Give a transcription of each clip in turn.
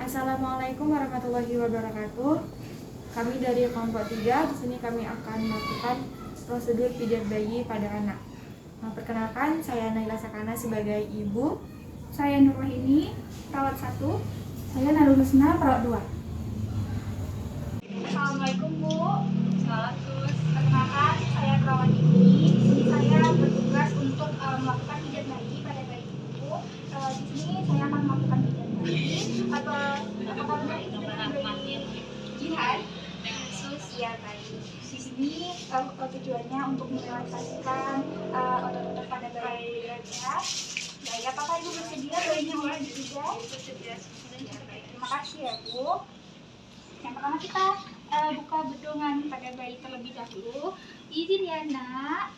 Assalamualaikum warahmatullahi wabarakatuh. Kami dari kelompok 3, di sini kami akan melakukan prosedur pijat bayi pada anak. Perkenalkan, saya Naila Sakana sebagai ibu. Saya Nurwahini, perawat 1. Saya Narul Husna, perawat 2. Assalamualaikum Bu. Salam Sus. Perkenalkan, saya perawat ini. Saya bertugas untuk melakukan pijat bayi pada bayi ibu. Di sini saya akan melakukan pijat bayi. Apakah benar ini dengan bayi Jihan? Sus, ya baik. Di sini tujuannya untuk merelaksasikan otot-otot pada bayi ya. Baik, apakah Ibu bersedia bayinya mulai dipijat? Bersedia. Terima kasih ya Bu. Yang pertama kita buka bedongan pada bayi terlebih dahulu. Izin ya nak.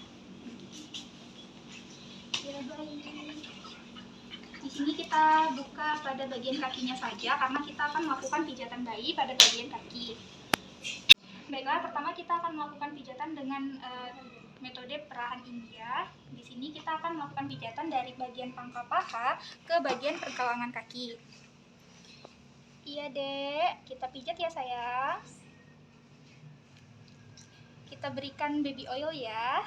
Ya baik. Di sini kita buka pada bagian kakinya saja karena kita akan melakukan pijatan bayi pada bagian kaki. Baiklah, pertama kita akan melakukan pijatan dengan metode perahan India. Di sini kita akan melakukan pijatan dari bagian pangkal paha ke bagian pergelangan kaki. Iya dek, kita pijat ya sayang. Kita berikan baby oil ya.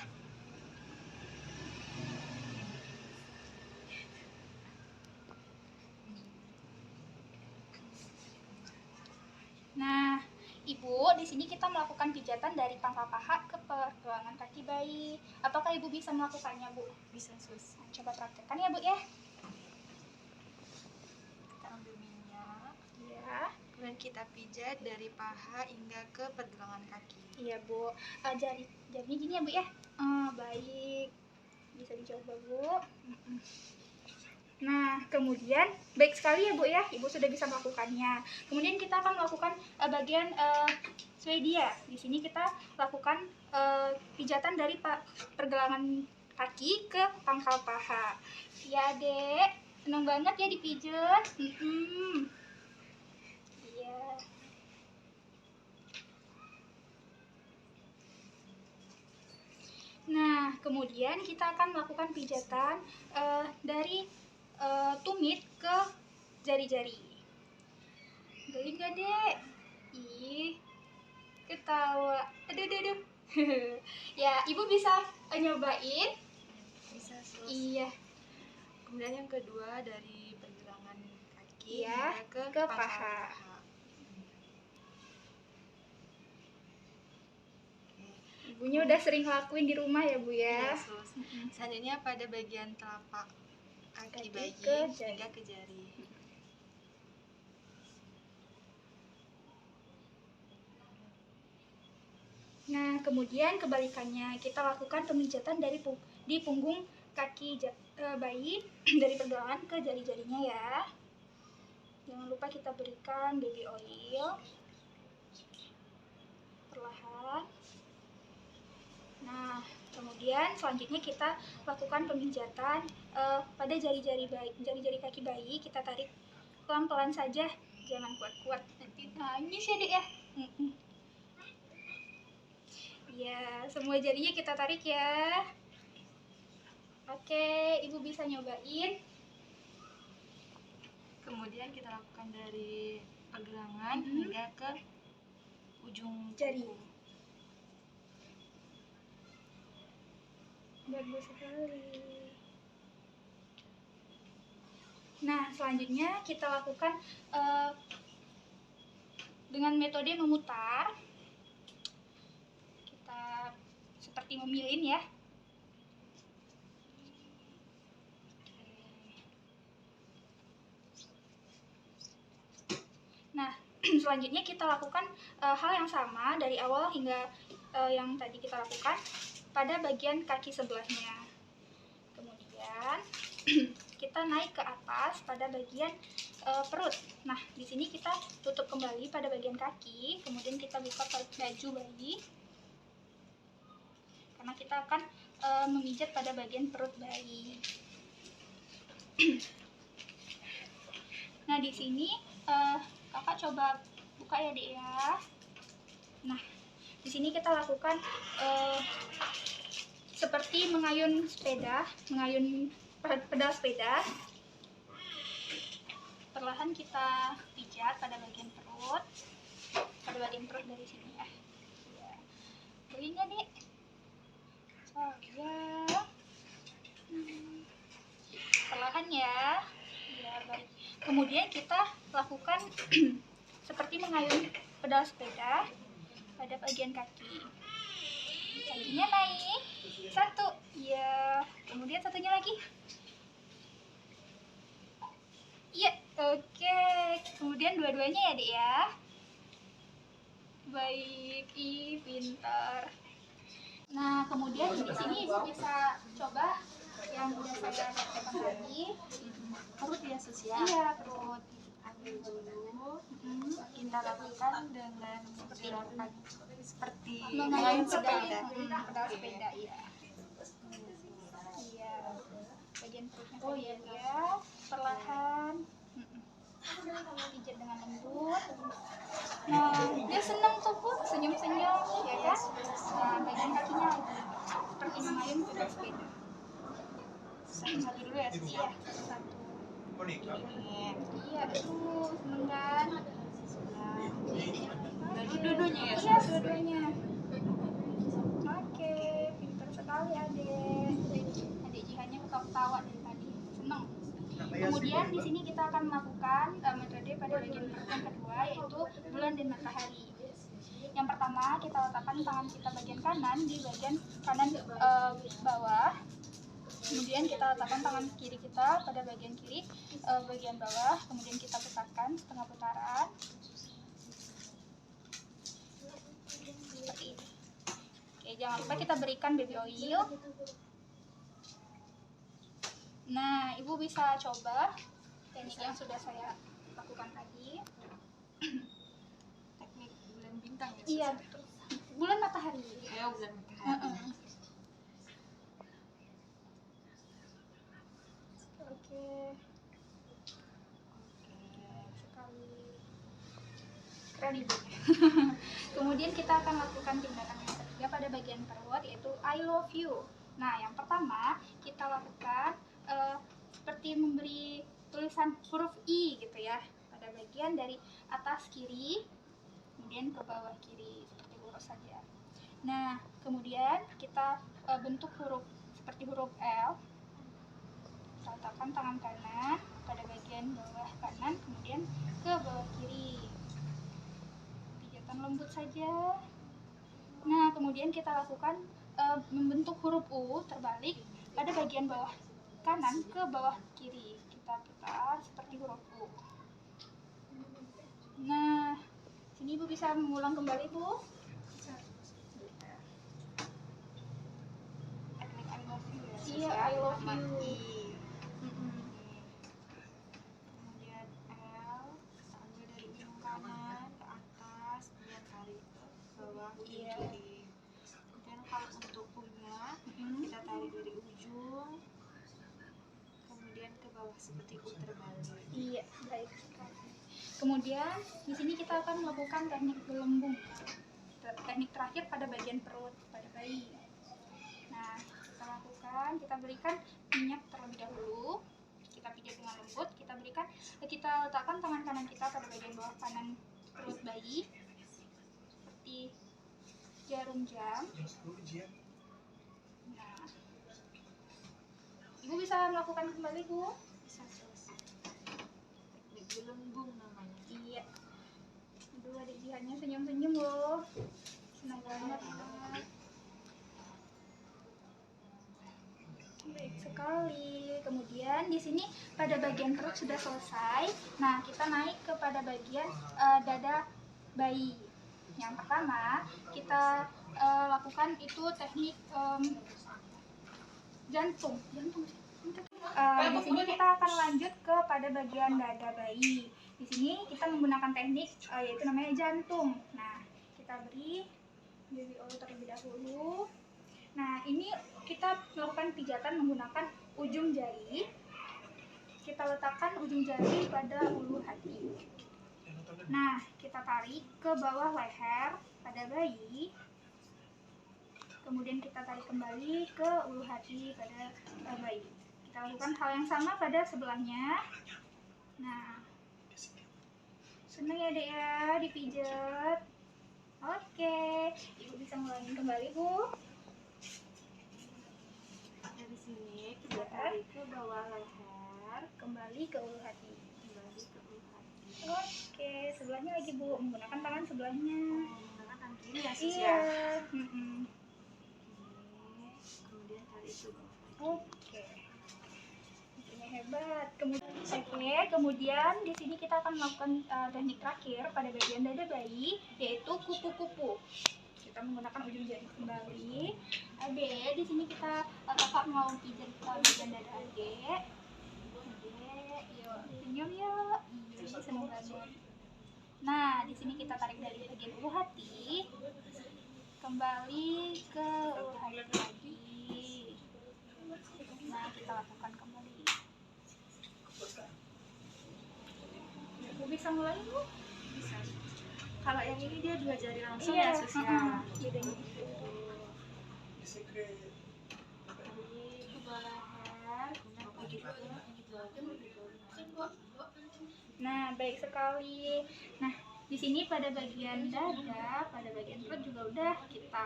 Nah, Ibu, di sini kita melakukan pijatan dari pangkal paha ke pergelangan kaki bayi. Apakah Ibu bisa melakukannya, Bu? Bisa, Sus. Nah, coba praktekkan ya, Bu ya. Kita ambil minyak, Iya. kemudian kita pijat dari paha hingga ke pergelangan kaki. Iya, Bu. Jarinya gini ya, Bu ya. Baik. Bisa dicoba, Bu. Nah, kemudian baik sekali ya Bu ya, Ibu sudah bisa melakukannya. Kemudian kita akan melakukan bagian Swedia. Di sini kita lakukan pijatan dari pergelangan kaki ke pangkal paha. Ya dek, senang banget ya dipijat. Iya. Nah, kemudian kita akan melakukan pijatan dari tumit ke jari-jari. Geli gak dek? Ih, ketawa. Aduh. Ya, Ibu bisa nyobain? Bisa, Sus. Iya. Kemudian yang kedua dari pergelangan kaki Iya, hingga ke pangkal paha. Ibunya udah sering lakuin di rumah ya Bu ya? Iya, Sus. Selanjutnya pada bagian telapak kaki bayi ke jari. hingga ke jari. Nah, kemudian kebalikannya, kita lakukan pemijatan di punggung kaki bayi dari pergelangan ke jari-jarinya ya. Jangan lupa kita berikan baby oil perlahan. Nah, kemudian selanjutnya kita lakukan pemijatan pada jari-jari kaki bayi. Kita tarik pelan-pelan saja, jangan kuat-kuat, nanti nangis ya dek ya. Ya, semua jarinya kita tarik ya. Oke, Ibu bisa nyobain. Kemudian kita lakukan dari pergelangan hingga ke ujung Jari. kuku. Bagus sekali. Nah, selanjutnya kita lakukan dengan metode memutar. Kita seperti memilin ya. Nah, selanjutnya kita lakukan hal yang sama dari awal hingga yang tadi kita lakukan pada bagian kaki sebelahnya. Kemudian kita naik ke atas pada bagian perut. Nah, di sini kita tutup kembali pada bagian kaki, kemudian kita buka baju bayi. Karena kita akan memijat pada bagian perut bayi. Nah, di sini kakak coba buka ya dek ya. Nah, di sini kita lakukan seperti mengayun pedal sepeda. perlahan kita pijat pada bagian perut dari sini ya. Bayinya nih. Oh ya. Perlahan ya. Ya, baik. Kemudian kita lakukan seperti mengayun pedal sepeda pada bagian kaki. Kakinya naik. Satu. Ya. Kemudian satunya lagi. Iya, oke. Kemudian dua-duanya ya, Dek ya. Baik, pintar. Nah, kemudian di sini Ibu bisa coba yang udah saya lakukan tadi. Perut ya Sus ya. Iya, perut. Ambil dulu. Kita lakukan dengan gerakan seperti Mengayun sepeda. pedal sepeda, iya. Iya. Bagian perutnya saja ya, perlahan. Pijat dengan lembut. Nah, dia senang tuh Bu, senyum-senyum, ya kan? Nah, bagian kakinya lagi, seperti mengayun pedal sepeda. Satu-satu dulu ya Sus ya. Satu. Ini. Iya, seneng kan? Dua-duanya ya Iya, Sus. dua-duanya. Oke, pintar sekali adek. Adik Jihannya ketawa dari tadi, seneng. Kemudian di sini kita akan melakukan metode pada bagian perut yang kedua, yaitu bulan dan matahari. Yang pertama, kita letakkan tangan kita bagian kanan di bagian kanan bawah. Kemudian kita letakkan tangan kiri kita pada bagian kiri bagian bawah. Kemudian kita putarkan setengah putaran. Seperti ini. Oke, jangan lupa kita berikan baby oil. Nah, Ibu bisa coba teknik yang sudah saya lakukan tadi. Teknik bulan bintang ya Sus. Iya, betul. Bulan matahari. Ayo bulan matahari. Oke. Sekali. Keren Ibu. Kemudian kita akan lakukan tindakan yang ketiga pada bagian perut, yaitu I love you. Nah, yang pertama kita lakukan seperti memberi tulisan huruf I gitu ya, pada bagian dari atas kiri, kemudian ke bawah kiri, seperti lurus saja. Nah, kemudian kita bentuk huruf seperti huruf L. Kita letakkan tangan kanan pada bagian bawah kanan, kemudian ke bawah kiri. Pijatan lembut saja. Nah, kemudian kita lakukan membentuk huruf U terbalik pada bagian bawah kanan ke bawah kiri. Kita putar seperti huruf U. Nah, sini Ibu bisa mengulang kembali, Bu. Teknik I love you ya Sus Iya, ya. I love Sama you. I. Kemudian L, ambil dari ujung kanan ke atas, kemudian tarik ke bawah ujung Iya. kiri. Kemudian kalau untuk U-nya, kita tarik dari ujung, kemudian ke bawah seperti U terbalik. Iya, baik sekali. Kemudian di sini kita akan melakukan teknik gelembung. Teknik terakhir pada bagian perut pada bayi. Nah, kita lakukan, kita berikan minyak terlebih dahulu. Kita pijat dengan lembut, kita letakkan tangan kanan kita pada bagian bawah kanan perut bayi seperti jarum jam. Nah, Ibu bisa melakukan kembali, Bu. Bisa Sus. Teknik gelembung namanya. Iya. Aduh, adik Jihannya senyum-senyum loh. Senang banget. Baik sekali. Kemudian di sini pada bagian perut sudah selesai. Nah, kita naik kepada bagian dada bayi. Yang pertama kita lakukan itu teknik jantung. Di sini kita akan lanjut kepada bagian dada bayi. Di sini kita menggunakan teknik yaitu namanya jantung. Nah, kita beri baby oil terlebih dahulu. Nah, ini kita melakukan pijatan menggunakan ujung jari. Kita letakkan ujung jari pada ulu hati. Nah, kita tarik ke bawah leher pada bayi. Kemudian kita tarik kembali ke ulu hati pada bayi. Kita lakukan hal yang sama pada sebelahnya. Nah, Senang ya dek ya dipijat. Oke, ibu bisa ngulangin kembali bu. Dari sini kita tarik ke bawah leher, Kembali ke ulu hati. kembali ke ulu hati. Oke, sebelahnya lagi bu, menggunakan tangan sebelahnya. Menggunakan tangan kiri ya sus Iya. ya. Mm-mm. Oke, kemudian tarik ke bawah lagi. Oke. Ini hebat. Kemudian di sini kita akan melakukan teknik terakhir pada bagian dada bayi, yaitu kupu-kupu. Kita menggunakan ujung jari kembali. Adek, di sini kita kakak mau pijat bagian dada adek. Adek, yuk senyum yuk. Iya, senang banget. Nah, di sini kita tarik dari bagian ulu hati, kembali ke ulu hati lagi. Nah, kita lakukan kembali. Bu bisa mulai bu? Bisa. Kalau yang ini dia 2 jari langsung Iya, ya sus ya. bedanya gitu. Tarik ke bawah leher, kemudian begitu Nah, baik sekali. Nah, di sini pada bagian dada, pada bagian perut juga udah kita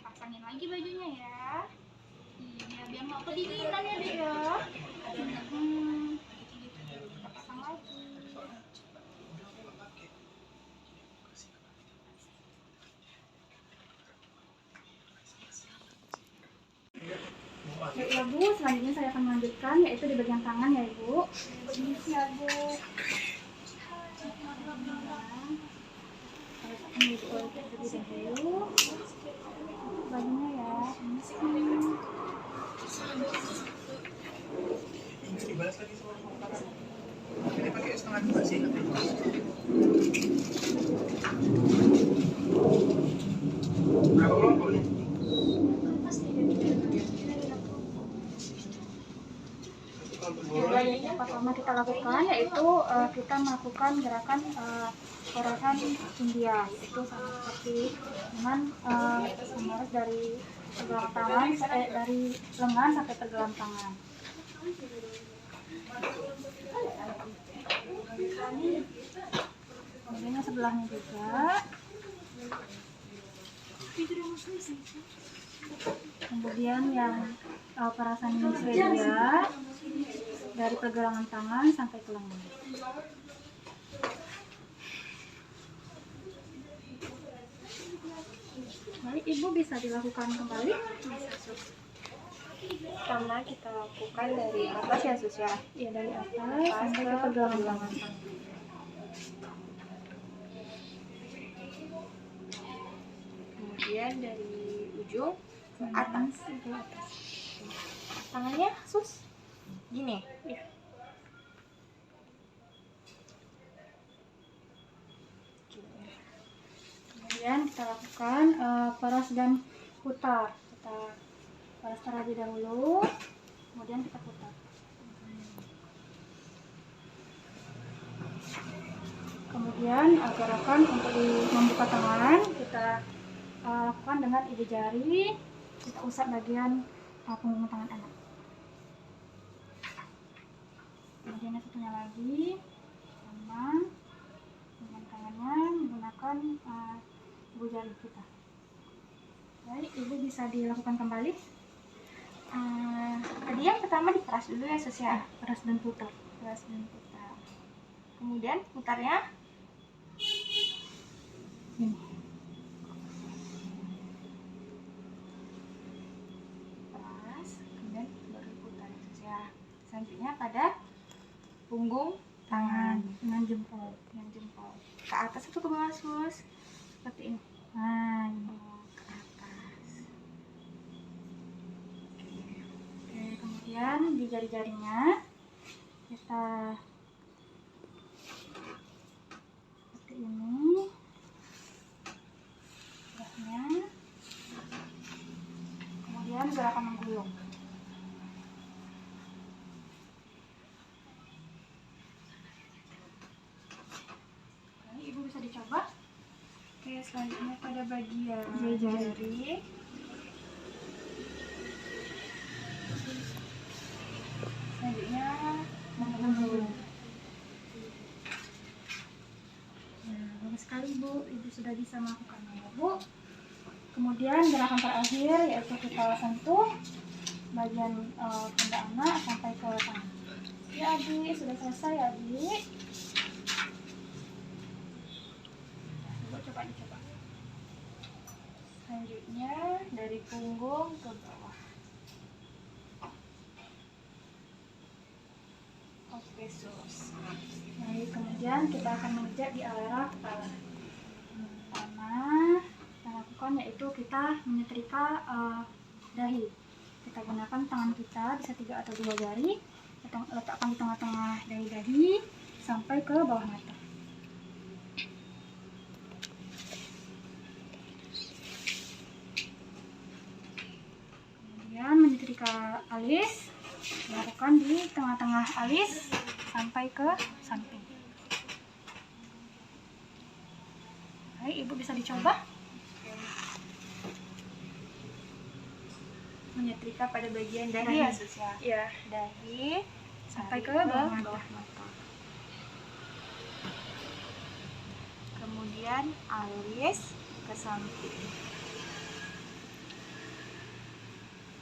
pasangin lagi bajunya ya. Iya, biar nggak kedinginan ya dek ya. Kita pasang lagi. Baik ya Bu, selanjutnya saya akan melanjutkan yaitu di bagian tangan ya Ibu. Permisi ya Bu. Terlebih dahulu bajunya ya. Dibalas lagi sama makanan. Ini pakai setengah dua sih. Berapa kelompok nih? Yang pertama kita lakukan yaitu kita melakukan gerakan perasan India, yaitu sama seperti dengan mengurus dari pergelangan tangan dari lengan sampai pergelangan tangan. Kemudian yang sebelahnya juga. Kemudian yang perasan Swedia dari pergelangan tangan sampai ke lengan. Baik, Ibu bisa dilakukan kembali. Pertama kita lakukan dari atas ya sus ya. Ya, dari atas sampai ke pergelangan tangan. Kemudian dari ujung ke atas. Tangannya sus gini. Ya. Kemudian kita lakukan peras dan putar. Kita peras terlebih dahulu, kemudian kita putar. Kemudian gerakan untuk membuka tangan kita lakukan dengan ibu jari, kita usap bagian punggung tangan anak. Kemudian yang satunya lagi sama dengan tangannya menggunakan ibu jari kita. Baik, Ibu bisa dilakukan kembali. Tadi yang pertama diperas dulu ya sus ya. Peras dan putar. Peras dan putar. Kemudian putarnya Ini. peras, kemudian baru putar ya sus ya. Selanjutnya pada punggung tangan Dengan jempol. yang jempol ke atas atau ke bawah sus? Seperti ini. Nah, ini. Ke atas. Oke, kemudian di jari-jarinya kita seperti ini. Sebelahnya. Kemudian gerakan menggulung. Oke, Ibu bisa dicoba. Oke, selanjutnya pada bagian Jari-jari. jari. Selanjutnya Menggulung. sekali Bu, Ibu sudah bisa melakukannya ya Bu. Kemudian gerakan terakhir yaitu kita sentuh bagian pundak anak sampai ke tangan. Ya adik, sudah selesai adik. Ibu coba dicoba. Selanjutnya dari punggung ke bawah. Oke sus. Baik, kemudian kita akan menginjak di arah kepala. Pertama kita lakukan yaitu kita menyetrika dahi. Kita gunakan tangan kita bisa 3 atau 2 jari, kita letakkan di tengah-tengah dahi-dahi sampai ke bawah mata. Kemudian menyetrika alis, dilakukan di tengah-tengah alis sampai ke samping. Baik, Ibu bisa dicoba. Menyetrika pada bagian dahi ya sus ya. Ya, Dahi sampai ke tarik bawah mata. mata. Kemudian alis ke samping.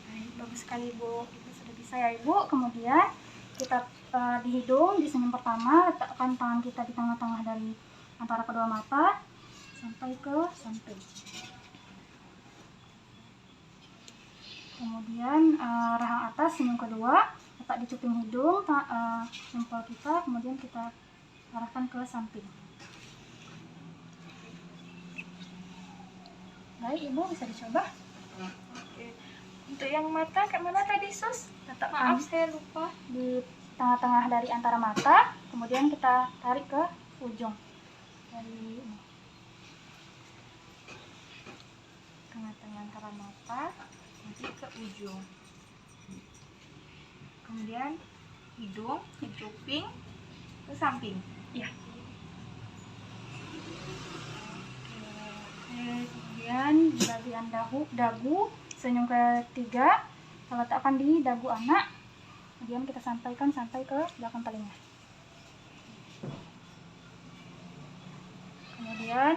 Baik, bagus sekali Ibu. Ibu sudah bisa ya Ibu. Kemudian kita di hidung, di senyum pertama letakkan tangan kita di tengah-tengah dari antara kedua mata sampai ke samping. Kemudian rahang atas senyum kedua letak di cuping hidung, jempol kita, kemudian kita arahkan ke samping. Baik Ibu, bisa dicoba. Oke. Untuk yang mata kayak mana tadi sus? Letakkan Maaf saya lupa. di tengah-tengah dari antara mata, kemudian kita tarik ke ujung dari ini. Tengah-tengah antara mata nanti ke ujung. Kemudian hidung, cuping ke samping. Ya. Oke, kemudian di bagian dagu, senyum ketiga kita letakkan di dagu anak, kemudian kita sampaikan sampai ke belakang telinga. Kemudian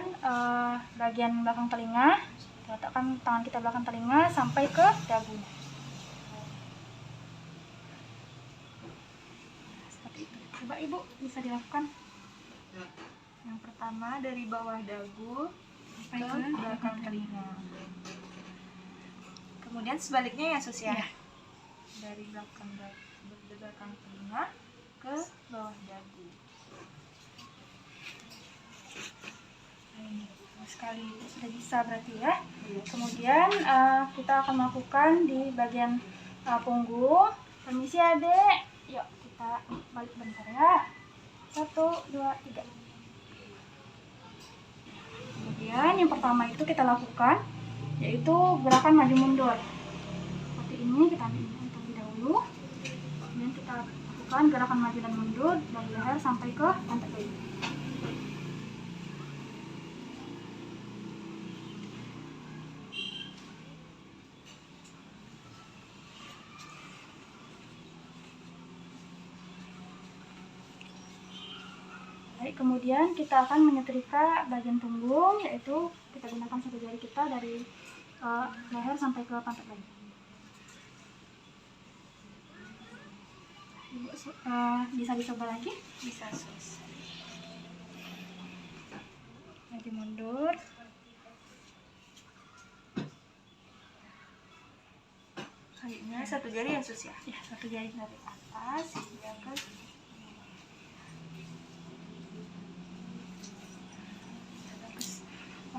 bagian belakang telinga, kita letakkan tangan kita belakang telinga sampai ke dagunya. Seperti itu. Coba Ibu bisa dilakukan. Yang pertama dari bawah dagu Sampai ke ke belakang telinga. Kemudian sebaliknya ya sus ya. Iya. Dari belakang telinga ke bawah dagu. Ini bagus sekali, sudah bisa berarti ya. Kemudian kita akan melakukan di bagian punggung. Permisi adek, yuk kita balik bentar ya. 1, 2, 3. Kemudian yang pertama itu kita lakukan yaitu gerakan maju mundur. Seperti ini kita ambil ini terlebih dahulu. Kemudian kita lakukan gerakan maju dan mundur dari leher sampai ke pantat bayi. Baik, kemudian kita akan menyetrika bagian punggung, yaitu kita gunakan satu jari kita dari leher sampai ke pantat bayi. Ibu bisa dicoba lagi? Bisa sus. Maju mundur. Selanjutnya satu jari ya sus ya. Ya, satu jari dari atas hingga ke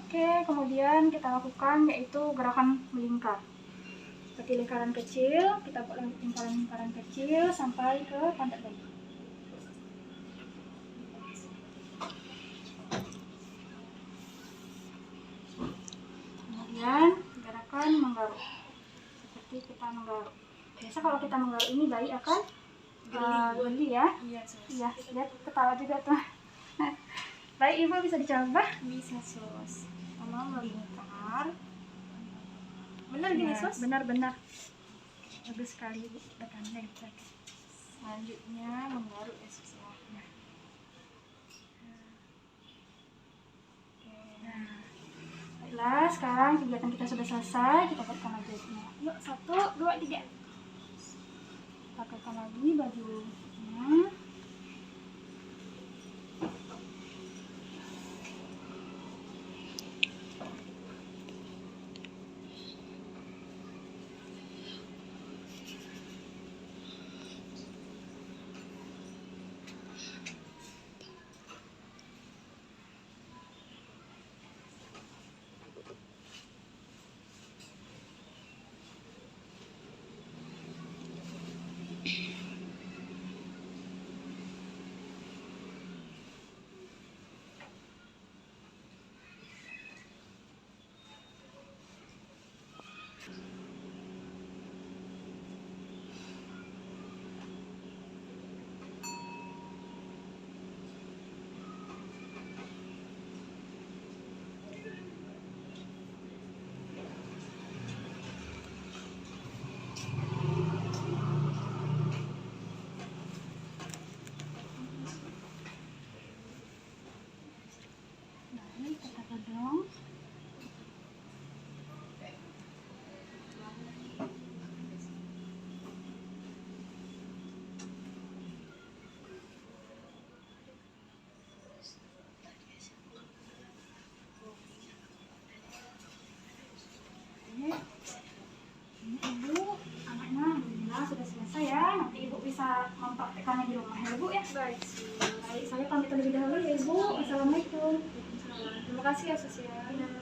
Oke, kemudian kita lakukan yaitu gerakan melingkar. Seperti lingkaran kecil, kita buat lingkaran kecil sampai ke pantat bayi. Kemudian gerakan menggaruk. Seperti kita menggaruk. Biasa kalau kita menggaruk ini bayi akan geli ya. Iya sus. Iya, lihat ketawa juga tuh. Baik, Ibu bisa dicoba. Bisa sus. Pertama melingkar. Benar gini Ya, sus? benar-benar. Bagus sekali Ibu, tekannya hebat. Selanjutnya menggaruk ya sus ya. Ya, sekarang kegiatan kita sudah selesai. Kita pakaikan lagi bajunya. Yuk, 1, 2, 3. Pakaikan lagi bajunya. Baik, kita gedung. Ini Ibu, anaknya alhamdulillah sudah selesai ya. Nanti Ibu bisa mempraktekannya di rumah ya Ibu ya. Baik. Baik, saya pamit terlebih dahulu ya Ibu. Assalamualaikum. Terima kasih ya Sus ya.